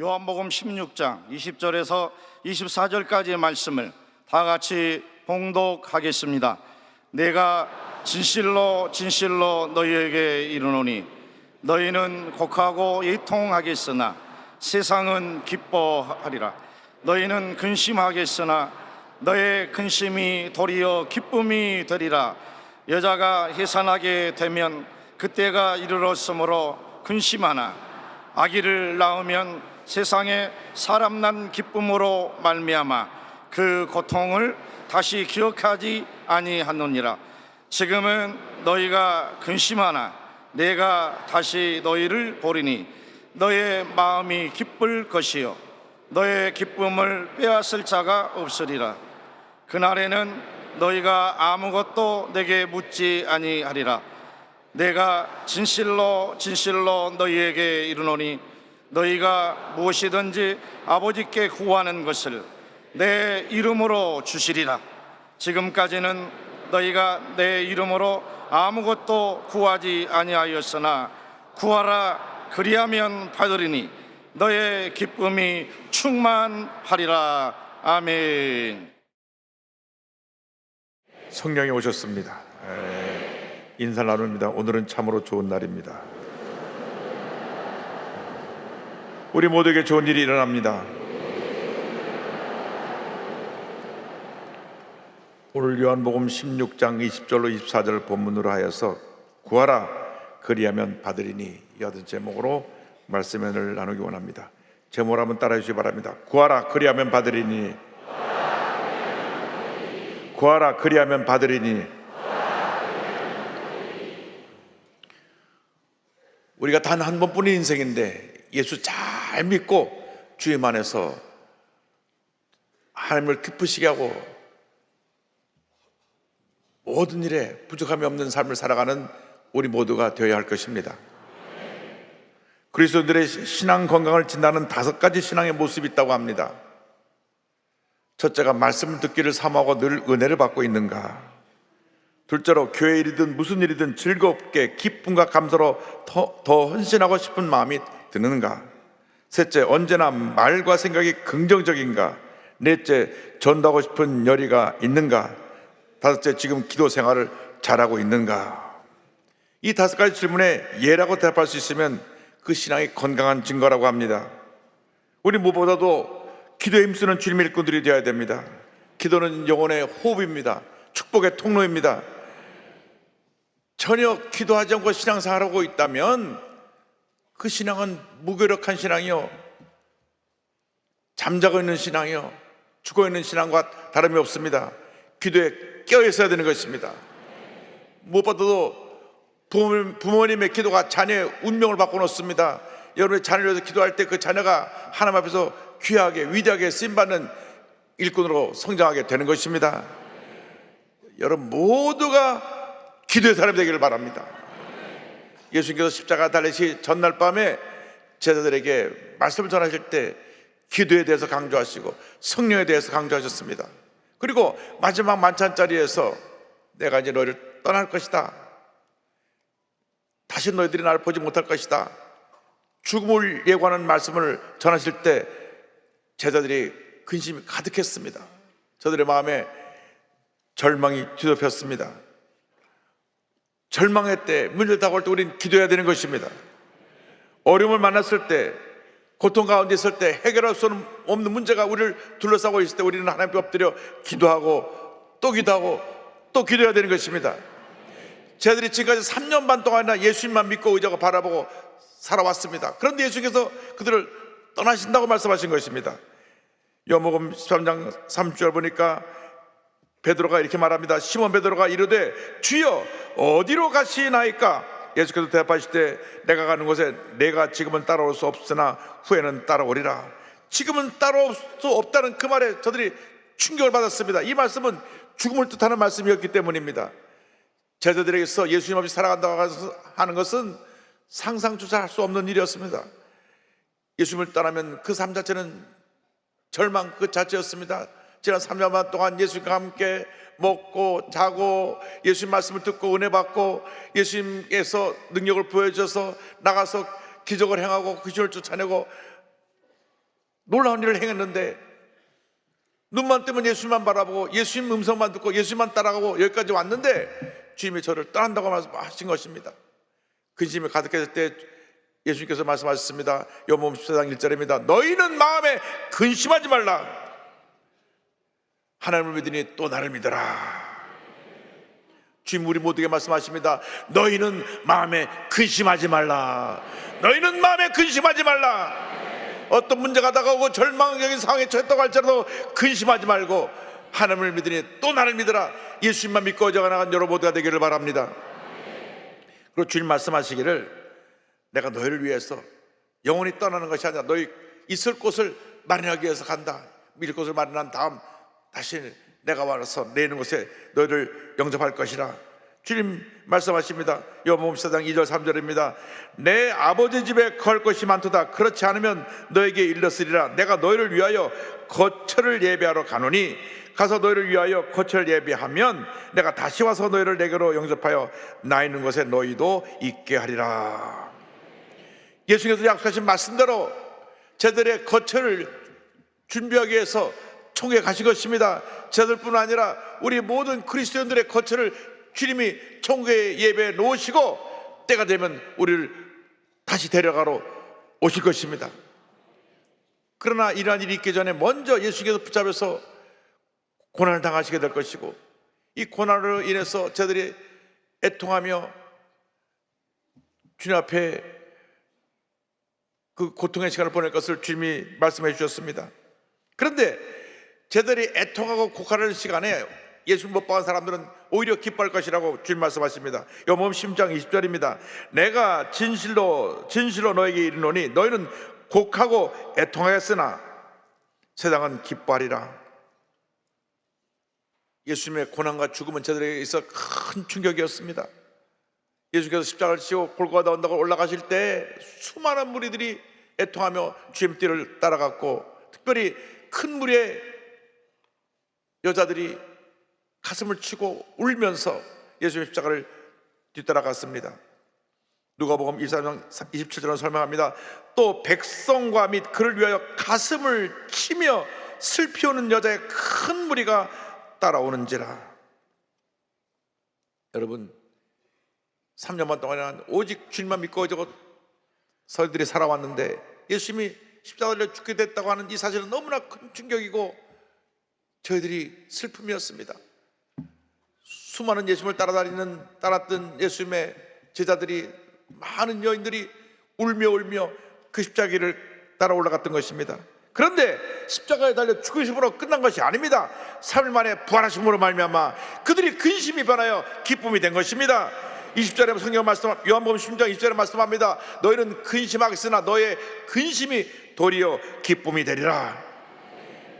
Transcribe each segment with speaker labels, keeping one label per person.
Speaker 1: 요한복음 16장 20절에서 24절까지의 말씀을 다 같이 봉독하겠습니다. 내가 진실로 진실로 너희에게 이르노니 너희는 곡하고 애통하겠으나 세상은 기뻐하리라. 너희는 근심하겠으나 너의 근심이 도리어 기쁨이 되리라. 여자가 해산하게 되면 그때가 이르렀으므로 근심하나 아기를 낳으면 세상에 사람 난 기쁨으로 말미암아 그 고통을 다시 기억하지 아니하느니라. 지금은 너희가 근심하나 내가 다시 너희를 보리니 너의 마음이 기쁠 것이요 너의 기쁨을 빼앗을 자가 없으리라. 그날에는 너희가 아무것도 내게 묻지 아니하리라. 내가 진실로 진실로 너희에게 이르노니 너희가 무엇이든지 아버지께 구하는 것을 내 이름으로 주시리라. 지금까지는 너희가 내 이름으로 아무것도 구하지 아니하였으나 구하라 그리하면 받으리니 너의 기쁨이 충만하리라. 아멘.
Speaker 2: 성령이 오셨습니다. 인사를 나눕니다. 오늘은 참으로 좋은 날입니다. 우리 모두에게 좋은 일이 일어납니다. 오늘 요한복음 16장 20절로 24절 본문으로 하여서 구하라 그리하면 받으리니 이 같은 제목으로 말씀을 나누기 원합니다. 제목을 한번 따라해 주시기 바랍니다. 구하라 그리하면 받으리니, 구하라 그리하면 받으리니. 우리가 단 한 번뿐인 인생인데 예수 잘 믿고 주님 안에서 하나님을 기쁘시게 하고 모든 일에 부족함이 없는 삶을 살아가는 우리 모두가 되어야 할 것입니다. 그리스도인들의 신앙 건강을 진단하는 5가지 신앙의 모습이 있다고 합니다. 첫째가 말씀을 듣기를 사모하고 늘 은혜를 받고 있는가. 둘째로 교회 일이든 무슨 일이든 즐겁게 기쁨과 감사로 더 헌신하고 싶은 마음이 드는가. 셋째, 언제나 말과 생각이 긍정적인가. 넷째, 전도하고 싶은 열의가 있는가. 다섯째, 지금 기도 생활을 잘하고 있는가. 이 5가지 질문에 예라고 대답할 수 있으면 그 신앙이 건강한 증거라고 합니다. 우리 무엇보다도 기도에 힘쓰는 주님의 일꾼들이 되어야 됩니다. 기도는 영혼의 호흡입니다. 축복의 통로입니다. 전혀 기도하지 않고 신앙생활하고 있다면 그 신앙은 무기력한 신앙이요, 잠자고 있는 신앙이요, 죽어있는 신앙과 다름이 없습니다. 기도에 깨어 있어야 되는 것입니다. 무엇보다도 부모님의 기도가 자녀의 운명을 바꿔놓습니다. 여러분의 자녀를 위해서 기도할 때 그 자녀가 하나님 앞에서 귀하게 위대하게 쓰임받는 일꾼으로 성장하게 되는 것입니다. 여러분 모두가 기도의 사람이 되기를 바랍니다. 예수님께서 십자가 달리시 전날 밤에 제자들에게 말씀을 전하실 때 기도에 대해서 강조하시고 성령에 대해서 강조하셨습니다. 그리고 마지막 만찬 자리에서 내가 이제 너희를 떠날 것이다, 다시 너희들이 나를 보지 못할 것이다, 죽음을 예고하는 말씀을 전하실 때 제자들이 근심이 가득했습니다. 저들의 마음에 절망이 뒤덮였습니다. 절망의 때, 문제를 다가올 때 우리는 기도해야 되는 것입니다. 어려움을 만났을 때, 고통 가운데 있을 때, 해결할 수 없는 문제가 우리를 둘러싸고 있을 때 우리는 하나님께 엎드려 기도하고 또 기도하고 또 기도해야 되는 것입니다. 제자들이 지금까지 3년 반 동안이나 예수님만 믿고 의지하고 바라보고 살아왔습니다. 그런데 예수님께서 그들을 떠나신다고 말씀하신 것입니다. 요한복음 13장 30절 보니까 베드로가 이렇게 말합니다. 시몬 베드로가 이르되 주여 어디로 가시나이까? 예수께서 대답하실 때 내가 가는 곳에 내가 지금은 따라올 수 없으나 후에는 따라오리라. 지금은 따라올 수 없다는 그 말에 저들이 충격을 받았습니다. 이 말씀은 죽음을 뜻하는 말씀이었기 때문입니다. 제자들에게서 예수님 없이 살아간다고 하는 것은 상상조차 할 수 없는 일이었습니다. 예수님을 떠나면 그 삶 자체는 절망 그 자체였습니다. 지난 3년 반 동안 예수님과 함께 먹고 자고 예수님 말씀을 듣고 은혜 받고 예수님께서 능력을 보여줘서 나가서 기적을 행하고 귀신을 쫓아내고 놀라운 일을 행했는데 눈만 뜨면 예수님만 바라보고 예수님 음성만 듣고 예수님만 따라가고 여기까지 왔는데 주님이 저를 떠난다고 말씀하신 것입니다. 근심이 가득했을 때 예수님께서 말씀하셨습니다. 요한복음 14장 1절입니다. 너희는 마음에 근심하지 말라. 하나님을 믿으니 또 나를 믿어라. 주님 우리 모두에게 말씀하십니다. 너희는 마음에 근심하지 말라. 너희는 마음에 근심하지 말라. 어떤 문제가 다가오고 절망적인 상황에 처했다고 할지라도 근심하지 말고 하나님을 믿으니 또 나를 믿어라. 예수님만 믿고 어져가 나간 여러분 모두가 되기를 바랍니다. 그리고 주님 말씀하시기를 내가 너희를 위해서 영원히 떠나는 것이 아니라 너희 있을 곳을 마련하기 위해서 간다. 믿을 곳을 마련한 다음 다시 내가 와서 내는 곳에 너희를 영접할 것이라. 주님 말씀하십니다. 요한복음 14장 2절 3절입니다. 내 아버지 집에 거할 것이 많도다. 그렇지 않으면 너에게 일렀으리라. 내가 너희를 위하여 거처를 예비하러 가노니 가서 너희를 위하여 거처를 예비하면 내가 다시 와서 너희를 내게로 영접하여 나 있는 곳에 너희도 있게 하리라. 예수님께서 약속하신 말씀대로 저들의 거처를 준비하기 위해서 총회 가신 것입니다. 저들뿐 아니라 우리 모든 그리스도인들의 거처를 주님이 총회에 예배해 놓으시고 때가 되면 우리를 다시 데려가러 오실 것입니다. 그러나 이러한 일이 있기 전에 먼저 예수께서 붙잡혀서 고난을 당하시게 될 것이고 이 고난으로 인해서 저들이 애통하며 주님 앞에 그 고통의 시간을 보낼 것을 주님이 말씀해 주셨습니다. 그런데 저들이 애통하고 고칼하는 시간에 예수 못 박은 사람들은 오히려 기뻐할 것이라고 주님 말씀하십니다. 요한복음 10장 20절입니다. 내가 진실로 너에게 이르노니 너희는 곡하고 애통하였으나 세상은 기뻐하리라. 예수님의 고난과 죽음은 저들에게 있어 큰 충격이었습니다. 예수께서 십자가를 지고 골고다 언덕을 올라가실 때 수많은 무리들이 애통하며 주님 뒤를 따라갔고 특별히 큰 무리의 여자들이 가슴을 치고 울면서 예수의 십자가를 뒤따라갔습니다. 누가복음 24장 27절은 설명합니다. 또 백성과 및 그를 위하여 가슴을 치며 슬피 우는 여자의 큰 무리가 따라오는지라. 여러분 3년 반 동안 오직 주님만 믿고 어쩌고 서들이 살아왔는데 예수님이 십자가를 죽게 됐다고 하는 이 사실은 너무나 큰 충격이고 저희들이 슬픔이었습니다. 수많은 예수님을 따랐던 예수님의 제자들이 많은 여인들이 울며 그 십자가를 따라 올라갔던 것입니다. 그런데 십자가에 달려 죽으심으로 끝난 것이 아닙니다. 3일 만에 부활하심으로 말미암아 그들이 근심이 변하여 기쁨이 된 것입니다. 20절에 성경 말씀 요한복음 10장 20절에 말씀합니다. 너희는 근심하겠으나 너의 근심이 도리어 기쁨이 되리라.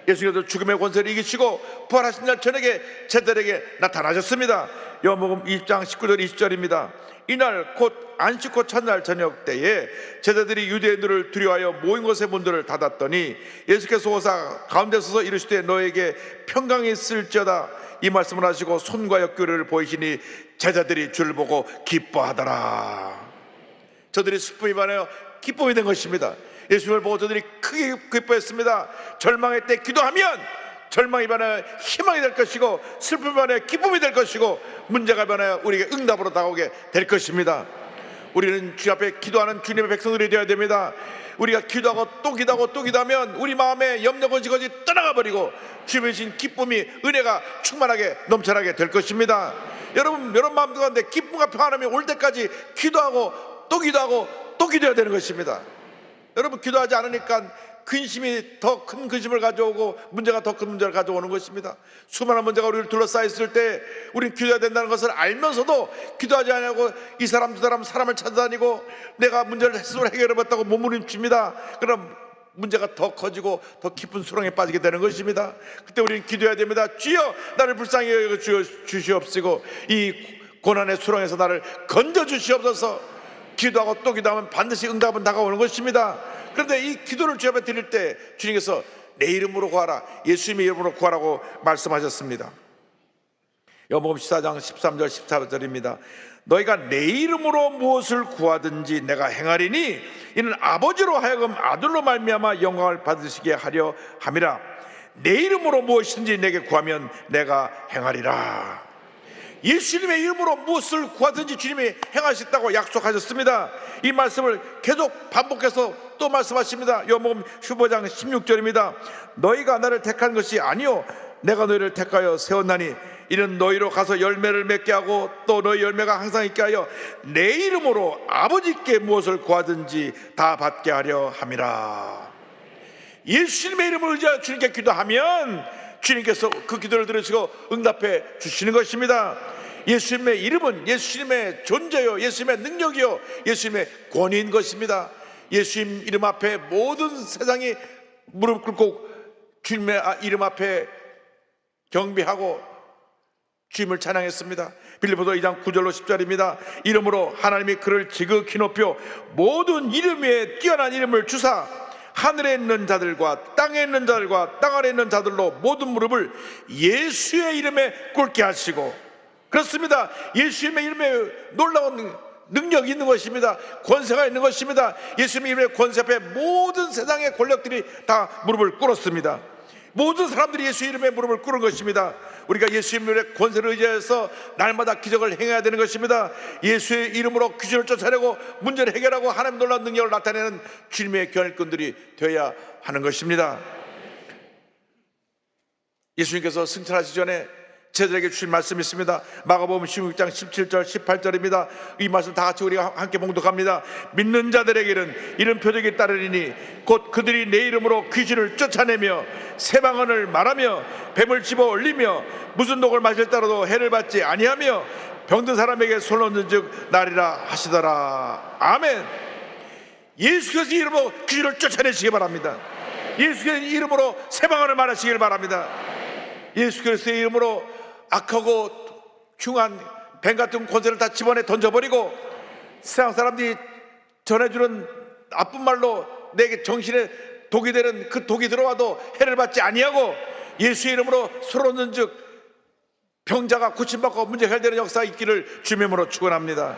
Speaker 2: 예수께서 죽음의 권세를 이기시고 부활하신 날 저녁에 제자들에게 나타나셨습니다. 요한복음 20장 19절 20절입니다. 이날 곧 안식 후 첫날 저녁 때에 제자들이 유대인들을 두려워하여 모인 곳의 문들을 닫았더니 예수께서 오사 가운데 서서 이르시되 너에게 평강이 있을지어다. 이 말씀을 하시고 손과 옆구리를 보이시니 제자들이 주를 보고 기뻐하더라. 저들이 슬픔이 많아요. 기쁨이 된 것입니다. 예수님을 보고 저들이 크게 기뻐했습니다. 절망의 때 기도하면 절망이 변하여 희망이 될 것이고 슬픔이 변하여 기쁨이 될 것이고 문제가 변하여 우리에게 응답으로 다가오게 될 것입니다. 우리는 주 앞에 기도하는 주님의 백성들이 되어야 됩니다. 우리가 기도하고 또 기도하고 또 기도하면 우리 마음에 염려 건지거지 떠나가 버리고 주님의 신 기쁨이 은혜가 충만하게 넘쳐나게 될 것입니다. 여러분 마음 가운데 기쁨과 평안함이 올 때까지 기도하고 또 기도하고 또 기도해야 되는 것입니다. 여러분 기도하지 않으니까 근심이 더 큰 근심을 가져오고 문제가 더 큰 문제를 가져오는 것입니다. 수많은 문제가 우리를 둘러싸여 있을 때 우리는 기도해야 된다는 것을 알면서도 기도하지 않냐고 이 사람 저 사람 사람을 찾아다니고 내가 문제를 스스로 해결해봤다고 몸부림칩니다. 그럼 문제가 더 커지고 더 깊은 수렁에 빠지게 되는 것입니다. 그때 우리는 기도해야 됩니다. 주여 나를 불쌍히 여겨 주시옵시고 이 고난의 수렁에서 나를 건져 주시옵소서. 기도하고 또 기도하면 반드시 응답은 다가오는 것입니다. 그런데 이 기도를 주 앞에 드릴 때 주님께서 내 이름으로 구하라, 예수님의 이름으로 구하라고 말씀하셨습니다. 요한복음 14장 13절 14절입니다. 너희가 내 이름으로 무엇을 구하든지 내가 행하리니 이는 아버지로 하여금 아들로 말미암아 영광을 받으시게 하려 함이라. 내 이름으로 무엇이든지 내게 구하면 내가 행하리라. 예수님의 이름으로 무엇을 구하든지 주님이 행하셨다고 약속하셨습니다. 이 말씀을 계속 반복해서 또 말씀하십니다. 요한복음 15장 16절입니다. 너희가 나를 택한 것이 아니요 내가 너희를 택하여 세웠나니 이는 너희로 가서 열매를 맺게 하고 또 너희 열매가 항상 있게 하여 내 이름으로 아버지께 무엇을 구하든지 다 받게 하려 함이라. 예수님의 이름을 의지하여 주님께 기도하면 주님께서 그 기도를 들으시고 응답해 주시는 것입니다. 예수님의 이름은 예수님의 존재요, 예수님의 능력이요, 예수님의 권위인 것입니다. 예수님 이름 앞에 모든 세상이 무릎 꿇고 주님의 이름 앞에 경배하고 주님을 찬양했습니다. 빌립보서 2장 9절로 10절입니다. 이름으로 하나님이 그를 지극히 높여 모든 이름 위에 뛰어난 이름을 주사 하늘에 있는 자들과 땅에 있는 자들과 땅 아래에 있는 자들로 모든 무릎을 예수의 이름에 꿇게 하시고, 그렇습니다. 예수님의 이름에 놀라운 능력이 있는 것입니다. 권세가 있는 것입니다. 예수님의 이름의 권세 앞에 모든 세상의 권력들이 다 무릎을 꿇었습니다. 모든 사람들이 예수 이름에 무릎을 꿇은 것입니다. 우리가 예수의 이름의 권세를 의지해서 날마다 기적을 행해야 되는 것입니다. 예수의 이름으로 귀신을 쫓아내고 문제를 해결하고 하나님 놀라운 능력을 나타내는 주님의 교활꾼들이 되어야 하는 것입니다. 예수님께서 승천하시기 전에 제자들에게 주신 말씀이 있습니다. 마가복음 16장 17절 18절입니다. 이 말씀 다 같이 우리가 함께 봉독합니다. 믿는 자들에게는 이런 표적이 따르리니 곧 그들이 내 이름으로 귀신을 쫓아내며 새 방언을 말하며 뱀을 집어 올리며 무슨 독을 마실 따라도 해를 받지 아니하며 병든 사람에게 손 얹은 즉 나리라 하시더라. 아멘. 예수께서 이름으로 귀신을 쫓아내시기 바랍니다. 예수께서 이름으로 새 방언을 말하시길 바랍니다. 예수 그리스도의 이름으로 악하고 흉한 뱀 같은 권세를 다 집어내 던져버리고 세상 사람들이 전해주는 나쁜 말로 내게 정신에 독이 되는 그 독이 들어와도 해를 받지 아니하고 예수의 이름으로 서로는 즉 병자가 고침받고 문제 해결되는 역사가 있기를 주님의 이름으로 축원합니다.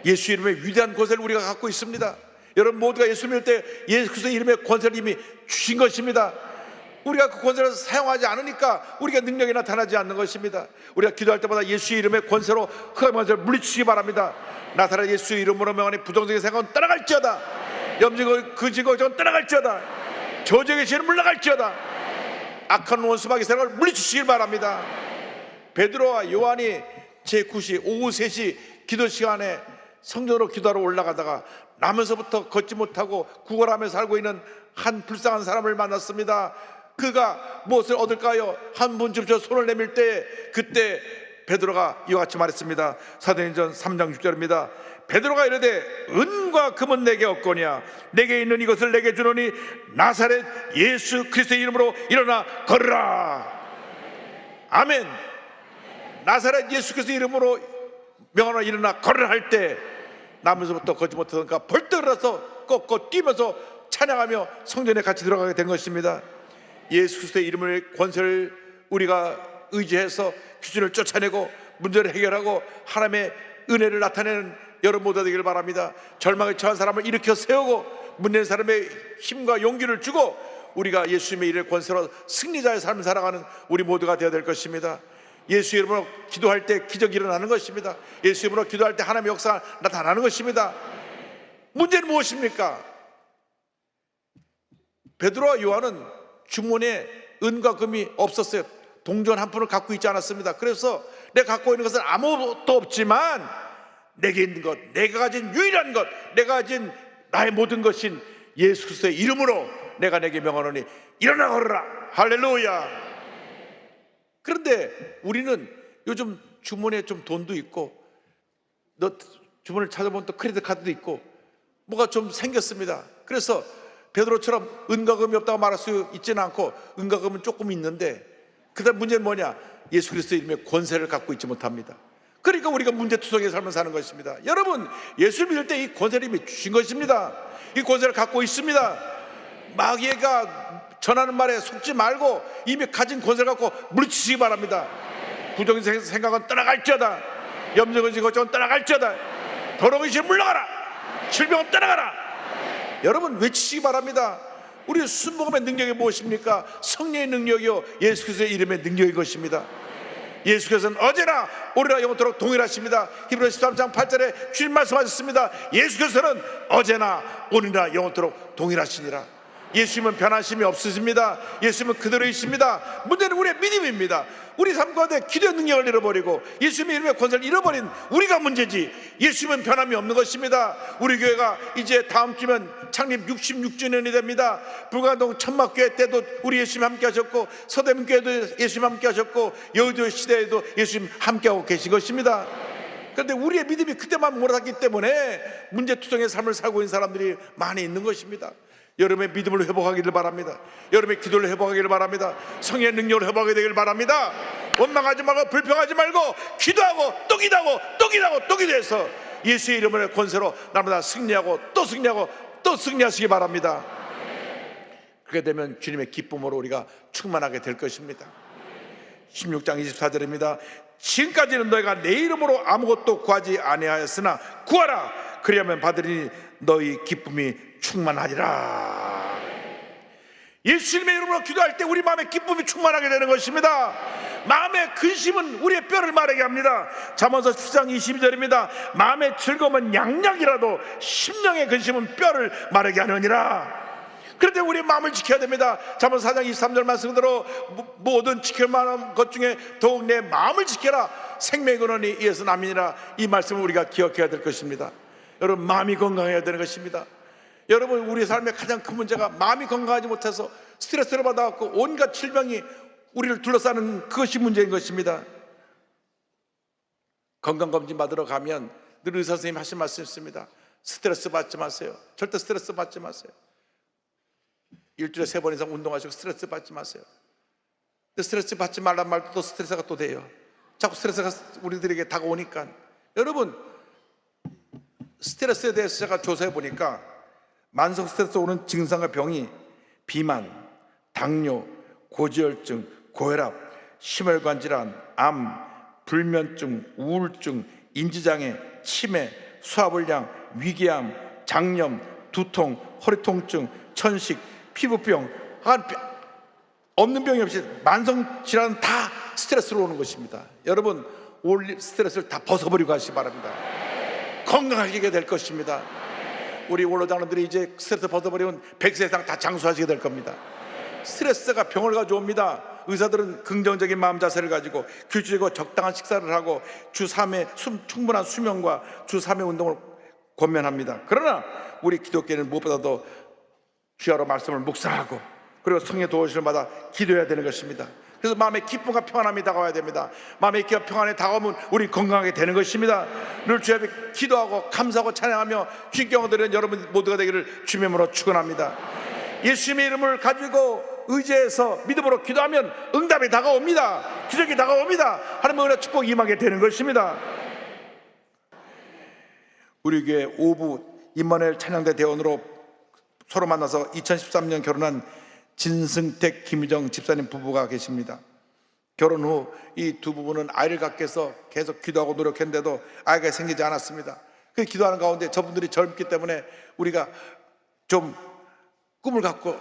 Speaker 2: 예수 이름의 위대한 권세를 우리가 갖고 있습니다. 여러분 모두가 예수 믿을 때 예수 그리스도의 이름의 권세를 이미 주신 것입니다. 우리가 그 권세를 사용하지 않으니까 우리가 능력이 나타나지 않는 것입니다. 우리가 기도할 때마다 예수의 이름의 권세로 흑암의 권세를 물리치기 바랍니다. 나타난 예수의 이름으로 명하니 부정적인 생각은 떠나갈지어다. 염증은 그 증거는 떠나갈지어다. 저주의 계시는 물러갈지어다. 악한 원수마귀 생각을 물리치시길 바랍니다. 베드로와 요한이 제9시 오후 3시 기도 시간에 성전으로 기도하러 올라가다가 나면서부터 걷지 못하고 구걸하며 살고 있는 한 불쌍한 사람을 만났습니다. 그가 무엇을 얻을까요? 한 분쯤 손을 내밀 때 그때 베드로가 이와 같이 말했습니다. 사도행전 3장 6절입니다. 베드로가 이르되 은과 금은 내게 없거니와 내게 있는 이것을 내게 주노니 나사렛 예수 그리스도의 이름으로 일어나 걸으라. 아멘. 나사렛 예수 그리스도의 이름으로 명하노라 일어나 걸으라 할 때 나면서부터 걷지 못하니까 벌떡 일어나서 꺾고 뛰면서 찬양하며 성전에 같이 들어가게 된 것입니다. 예수 그리스도의 이름의 권세를 우리가 의지해서 귀신을 쫓아내고 문제를 해결하고 하나님의 은혜를 나타내는 여러분 모두 되기를 바랍니다. 절망에 처한 사람을 일으켜 세우고 문제는 사람의 힘과 용기를 주고 우리가 예수님의 이름의 권세로 승리자의 삶을 살아가는 우리 모두가 되어야 될 것입니다. 예수 이름으로 기도할 때 기적이 일어나는 것입니다. 예수 이름으로 기도할 때 하나님의 역사가 나타나는 것입니다. 문제는 무엇입니까? 베드로와 요한은 주머니에 은과 금이 없었어요. 동전 한 푼을 갖고 있지 않았습니다. 그래서 내가 갖고 있는 것은 아무것도 없지만 내게 있는 것, 내가 가진 유일한 것, 내가 가진 나의 모든 것인 예수 그리스도의 이름으로 내가 내게 명하노니 일어나 걸으라. 할렐루야. 그런데 우리는 요즘 주머니에 좀 돈도 있고 너 주머니를 찾아보면 또 크레딧 카드도 있고 뭐가 좀 생겼습니다. 그래서 베드로처럼 은과 금이 없다고 말할 수 있지는 않고 은과 금은 조금 있는데 그다음 문제는 뭐냐? 예수 그리스도의 이름의 권세를 갖고 있지 못합니다. 그러니까 우리가 문제투성이의 삶을 사는 것입니다. 여러분 예수를 믿을 때 이 권세를 이미 주신 것입니다. 이 권세를 갖고 있습니다. 마귀가 전하는 말에 속지 말고 이미 가진 권세를 갖고 물리치시기 바랍니다. 부정적인 생각은 떠나갈지어다. 염려근심 걱정은 떠나갈지어다. 더러운시 물러가라. 질병은 떠나가라. 여러분 외치시기 바랍니다. 우리 순복음의 능력이 무엇입니까? 성령의 능력이요 예수 그리스도의 이름의 능력인 것입니다. 예수께서는 어제나 오늘나 영원토록 동일하십니다. 히브리서 13장 8절에 주님 말씀하셨습니다. 예수께서는 어제나 오늘나 영원토록 동일하시니라. 예수님은 변하심이 없으십니다. 예수님은 그대로이십니다. 문제는 우리의 믿음입니다. 우리 삶 가운데 기도의 능력을 잃어버리고 예수님의 이름의 권세를 잃어버린 우리가 문제지, 예수님은 변함이 없는 것입니다. 우리 교회가 이제 다음 주면 창립 66주년이 됩니다. 불가동 천막교회 때도 우리 예수님 함께 하셨고, 서대문교회도 예수님 함께 하셨고, 여의도 시대에도 예수님 함께하고 계신 것입니다. 그런데 우리의 믿음이 그때만 몰아갔기 때문에 문제투성의 삶을 살고 있는 사람들이 많이 있는 것입니다. 여러분의 믿음을 회복하기를 바랍니다. 여러분의 기도를 회복하기를 바랍니다. 성의 능력을 회복하게 되기를 바랍니다. 원망하지 말고 불평하지 말고 기도하고 또 기도하고 또 기도하고 또 기도해서 예수의 이름의 권세로 날마다 승리하고 또 승리하고 또 승리하시기 바랍니다. 그렇게 되면 주님의 기쁨으로 우리가 충만하게 될 것입니다. 16장 24절입니다. 지금까지는 너희가 내 이름으로 아무것도 구하지 아니하였으나 구하라. 그리하면 받으리니 너희 기쁨이 충만하리라. 예수님의 이름으로 기도할 때 우리 마음에 기쁨이 충만하게 되는 것입니다. 마음의 근심은 우리의 뼈를 마르게 합니다. 잠언서 10장 22절입니다. 마음의 즐거움은 양약이라도 심령의 근심은 뼈를 마르게 하느니라. 그런데 우리 마음을 지켜야 됩니다. 잠언서 4장 23절 말씀대로 모든 지킬 만한 것 중에 더욱 내 마음을 지켜라. 생명의 근원이 이에서 남이니라. 이 말씀을 우리가 기억해야 될 것입니다. 여러분, 마음이 건강해야 되는 것입니다. 여러분, 우리 삶의 가장 큰 문제가 마음이 건강하지 못해서 스트레스를 받아갖고 온갖 질병이 우리를 둘러싸는 그것이 문제인 것입니다. 건강검진 받으러 가면 늘 의사 선생님이 하신 말씀이 있습니다. 스트레스 받지 마세요. 절대 스트레스 받지 마세요. 일주일에 3번 이상 운동하시고 스트레스 받지 마세요. 근데 스트레스 받지 말란 말도 또 스트레스가 또 돼요. 자꾸 스트레스가 우리들에게 다가오니까. 여러분, 스트레스에 대해서 제가 조사해 보니까 만성 스트레스 오는 증상과 병이 비만, 당뇨, 고지혈증, 고혈압, 심혈관 질환, 암, 불면증, 우울증, 인지장애, 치매, 소화불량, 위궤암, 장염, 두통, 허리 통증, 천식, 피부병, 없는 병이 없이 만성 질환은 다 스트레스로 오는 것입니다. 여러분, 올 스트레스를 다 벗어버리고 하시기 바랍니다. 건강하게 될 것입니다. 우리 원로장님들이 이제 스트레스 벗어버리면 100세 이상 다 장수하시게 될 겁니다. 스트레스가 병을 가져옵니다. 의사들은 긍정적인 마음 자세를 가지고 규칙적이고 적당한 식사를 하고 주 3회 충분한 수면과 주 3회 운동을 권면합니다. 그러나 우리 기독교는 무엇보다도 주야로 말씀을 묵상하고 그리고 성의 도우심을 받아 기도해야 되는 것입니다. 그래서 마음의 기쁨과 평안함이 다가와야 됩니다. 마음의 기쁨과 평안이 다가오면 우리 건강하게 되는 것입니다. 늘 주 앞에 기도하고 감사하고 찬양하며 주님께 영광드리는 여러분 모두가 되기를 주님의 이름으로 축원합니다. 예수님의 이름을 가지고 의지해서 믿음으로 기도하면 응답이 다가옵니다. 기적이 다가옵니다. 하나님의 은혜 축복이 임하게 되는 것입니다. 우리 교회 오부 임마누엘 찬양대 대원으로 서로 만나서 2013년 결혼한 진승택, 김유정 집사님 부부가 계십니다. 결혼 후 이 두 부부는 아이를 갖기 위해서 계속 기도하고 노력했는데도 아이가 생기지 않았습니다. 그 기도하는 가운데 저분들이 젊기 때문에 우리가 좀 꿈을 갖고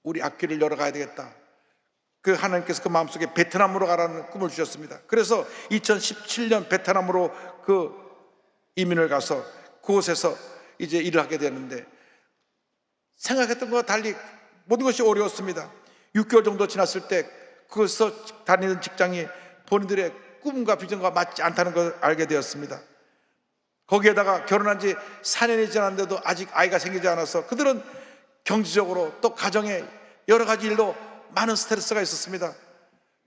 Speaker 2: 우리 앞길을 열어가야 되겠다. 그 하나님께서 그 마음속에 베트남으로 가라는 꿈을 주셨습니다. 그래서 2017년 베트남으로 그 이민을 가서 그곳에서 이제 일을 하게 되는데 생각했던 것과 달리 모든 것이 어려웠습니다. 6개월 정도 지났을 때 그것에서 다니는 직장이 본인들의 꿈과 비전과 맞지 않다는 걸 알게 되었습니다. 거기에다가 결혼한 지 4년이 지났는데도 아직 아이가 생기지 않아서 그들은 경제적으로 또 가정에 여러 가지 일로 많은 스트레스가 있었습니다.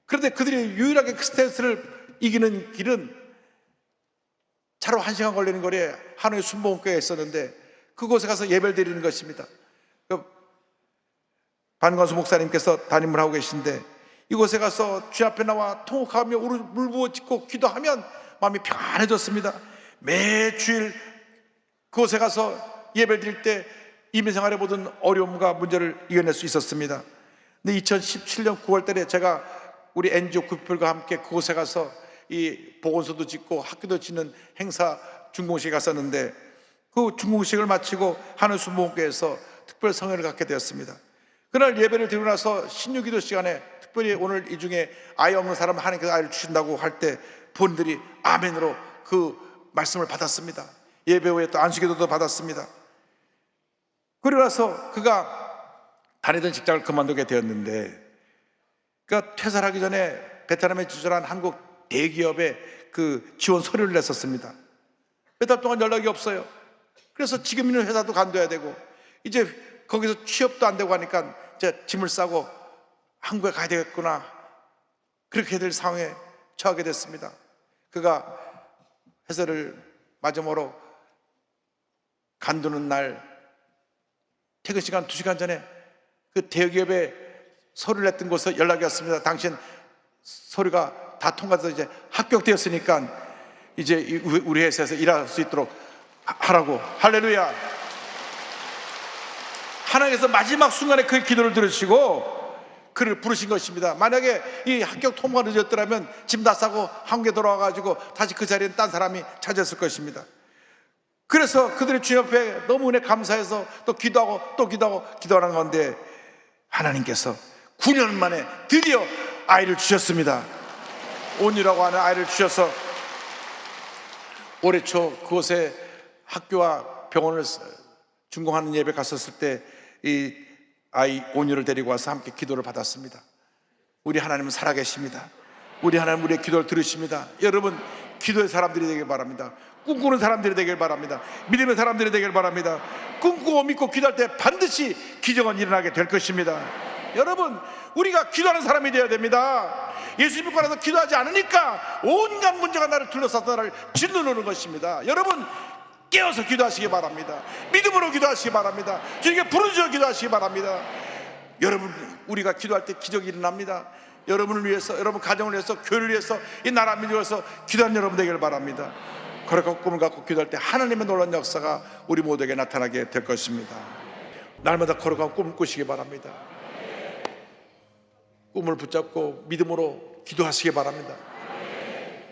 Speaker 2: 그런데 그들이 유일하게 그 스트레스를 이기는 길은 차로 1시간 걸리는 거리에 하노이 순복음교회가 있었는데 그곳에 가서 예배를 드리는 것입니다. 반관수 목사님께서 담임을 하고 계신데 이곳에 가서 주 앞에 나와 통곡하며 울부짖고 짓고 기도하면 마음이 평안해졌습니다. 매 주일 그곳에 가서 예배를 드릴 때 이민생활의 모든 어려움과 문제를 이겨낼 수 있었습니다. 근데 2017년 9월 달에 제가 우리 NGO 구피플과 함께 그곳에 가서 이 보건소도 짓고 학교도 짓는 행사 준공식에 갔었는데, 그 준공식을 마치고 한우수목교에서 특별 성회를 갖게 되었습니다. 그날 예배를 드리고 나서 신유기도 시간에 특별히 오늘 이 중에 아이 없는 사람 하나님께서 아이를 주신다고 할 때 본인들이 아멘으로 그 말씀을 받았습니다. 예배 후에 또 안수기도도 받았습니다. 그러고 나서 그가 다니던 직장을 그만두게 되었는데, 그가 퇴사하기 전에 베트남에 지주한 한국 대기업에 그 지원 서류를 냈었습니다. 몇 달 동안 연락이 없어요. 그래서 지금 있는 회사도 간둬야 되고 이제 거기서 취업도 안 되고 하니까 이제 짐을 싸고 한국에 가야 되겠구나, 그렇게 될 상황에 처하게 됐습니다. 그가 회사를 마지막으로 간두는 날 퇴근 시간 2시간 전에 그 대기업에 서류를 냈던 곳에서 연락이 왔습니다. 당신 서류가 다 통과돼서 이제 합격되었으니까 이제 우리 회사에서 일할 수 있도록 하라고. 할렐루야. 하나님께서 마지막 순간에 그 기도를 들으시고 그를 부르신 것입니다. 만약에 이 합격 통과가 늦었더라면 짐 다 싸고 한국에 돌아와가지고 다시 그 자리에 딴 사람이 찾았을 것입니다. 그래서 그들의 주님 앞에 너무 은혜 감사해서 또 기도하고 또 기도하는 가운데 하나님께서 9년 만에 드디어 아이를 주셨습니다. 온유라고 하는 아이를 주셔서 올해 초 그곳에 학교와 병원을 준공하는 예배 갔었을 때 이 아이 온유를 데리고 와서 함께 기도를 받았습니다. 우리 하나님은 살아계십니다. 우리 하나님 우리의 기도를 들으십니다. 여러분, 기도의 사람들이 되길 바랍니다. 꿈꾸는 사람들이 되길 바랍니다. 믿음의 사람들이 되길 바랍니다. 꿈꾸고 믿고 기도할 때 반드시 기적은 일어나게 될 것입니다. 여러분, 우리가 기도하는 사람이 되어야 됩니다. 예수 믿고 나서 기도하지 않으니까 온갖 문제가 나를 둘러싸서 나를 짓누르는 것입니다. 여러분, 깨어서 기도하시기 바랍니다. 믿음으로 기도하시기 바랍니다. 주님께 부르짖어 기도하시기 바랍니다. 여러분, 우리가 기도할 때 기적이 일어납니다. 여러분을 위해서, 여러분 가정을 위해서, 교회를 위해서, 이 나라 민족을 위해서 기도하는 여러분 되기를 바랍니다. 거룩한 꿈을 갖고 기도할 때 하나님의 놀라운 역사가 우리 모두에게 나타나게 될 것입니다. 날마다 거룩한 꿈을 꾸시기 바랍니다. 꿈을 붙잡고 믿음으로 기도하시기 바랍니다.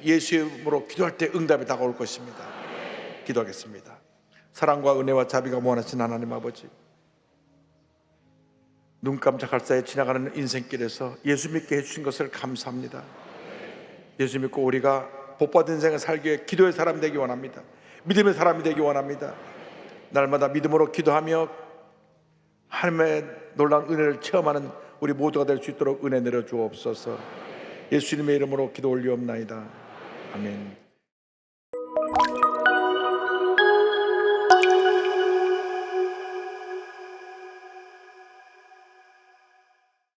Speaker 2: 예수의 이름으로 기도할 때 응답이 다가올 것입니다. 기도하겠습니다. 사랑과 은혜와 자비가 무한하신 하나님 아버지, 눈 깜짝할 사이에 지나가는 인생길에서 예수 믿게 해주신 것을 감사합니다. 예수 믿고 우리가 복받은 인생을 살기 위해 기도의 사람이 되기 원합니다. 믿음의 사람이 되기 원합니다. 날마다 믿음으로 기도하며 하나님의 놀라운 은혜를 체험하는 우리 모두가 될 수 있도록 은혜 내려 주옵소서. 예수님의 이름으로 기도 올리옵나이다. 아멘.